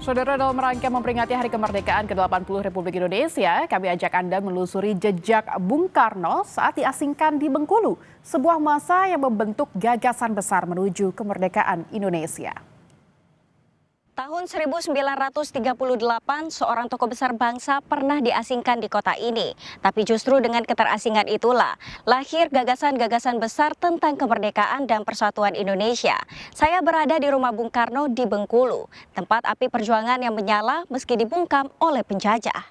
Saudara, dalam rangka memperingati Hari Kemerdekaan ke-80 Republik Indonesia, kami ajak Anda menelusuri jejak Bung Karno saat diasingkan di Bengkulu, sebuah masa yang membentuk gagasan besar menuju kemerdekaan Indonesia. Tahun 1938, seorang tokoh besar bangsa pernah diasingkan di kota ini. Tapi justru dengan keterasingan itulah lahir gagasan-gagasan besar tentang kemerdekaan dan persatuan Indonesia. Saya berada di rumah Bung Karno di Bengkulu, tempat api perjuangan yang menyala meski dibungkam oleh penjajah.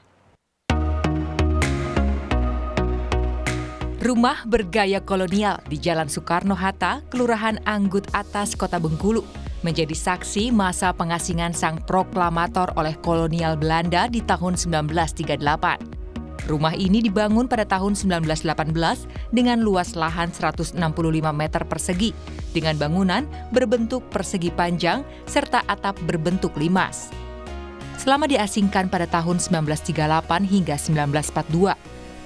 Rumah bergaya kolonial di Jalan Soekarno-Hatta, Kelurahan Anggut Atas, Kota Bengkulu, menjadi saksi masa pengasingan sang proklamator oleh kolonial Belanda di tahun 1938. Rumah ini dibangun pada tahun 1918 dengan luas lahan 165 meter persegi, dengan bangunan berbentuk persegi panjang serta atap berbentuk limas. Selama diasingkan pada tahun 1938 hingga 1942,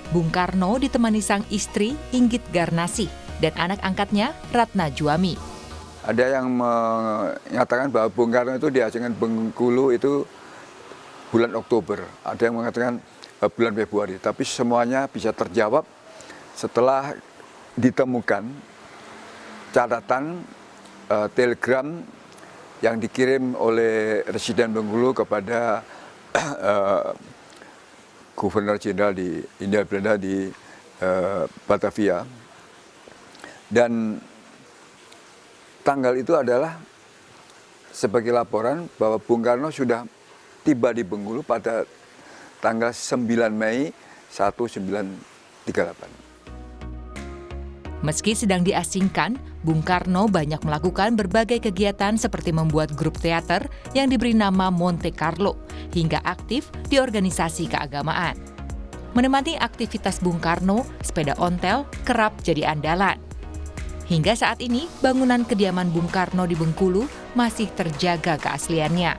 Bung Karno ditemani sang istri Inggit Garnasih dan anak angkatnya Ratna Juami. Ada yang menyatakan bahwa Bung Karno itu diasingkan Bengkulu itu bulan Oktober. Ada yang mengatakan bulan Februari. Tapi semuanya bisa terjawab setelah ditemukan catatan telegram yang dikirim oleh Residen Bengkulu kepada Gubernur Jenderal di Hindia Belanda di Batavia. Dan tanggal itu adalah sebagai laporan bahwa Bung Karno sudah tiba di Bengkulu pada tanggal 9 Mei 1938. Meski sedang diasingkan, Bung Karno banyak melakukan berbagai kegiatan seperti membuat grup teater yang diberi nama Monte Carlo, hingga aktif di organisasi keagamaan. Menemani aktivitas Bung Karno, sepeda ontel kerap jadi andalan. Hingga saat ini, bangunan kediaman Bung Karno di Bengkulu masih terjaga keasliannya.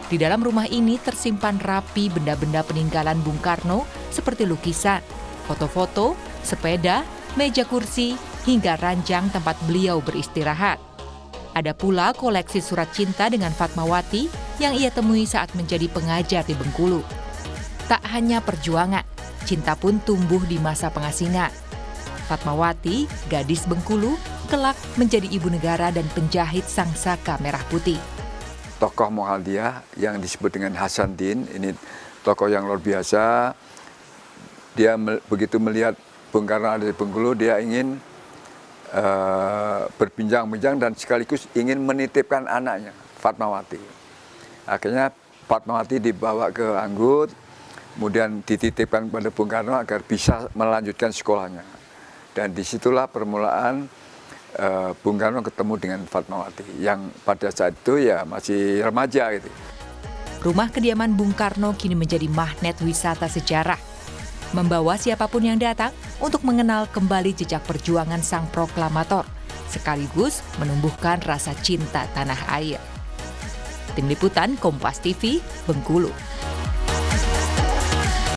Di dalam rumah ini tersimpan rapi benda-benda peninggalan Bung Karno seperti lukisan, foto-foto, sepeda, meja kursi, hingga ranjang tempat beliau beristirahat. Ada pula koleksi surat cinta dengan Fatmawati yang ia temui saat menjadi pengajar di Bengkulu. Tak hanya perjuangan, cinta pun tumbuh di masa pengasingan. Fatmawati, gadis Bengkulu, kelak menjadi ibu negara dan penjahit sangsaka merah putih. Tokoh Muhammadiyah yang disebut dengan Hasanuddin, ini tokoh yang luar biasa. Dia begitu melihat Bung Karno ada di Bengkulu, dia ingin berbincang-bincang dan sekaligus ingin menitipkan anaknya, Fatmawati. Akhirnya Fatmawati dibawa ke Anggut, kemudian dititipkan kepada Bung Karno agar bisa melanjutkan sekolahnya. Dan disitulah permulaan Bung Karno ketemu dengan Fatmawati yang pada saat itu ya masih remaja gitu. Rumah kediaman Bung Karno kini menjadi magnet wisata sejarah, membawa siapapun yang datang untuk mengenal kembali jejak perjuangan sang proklamator, sekaligus menumbuhkan rasa cinta tanah air. Tim Liputan Kompas TV, Bengkulu.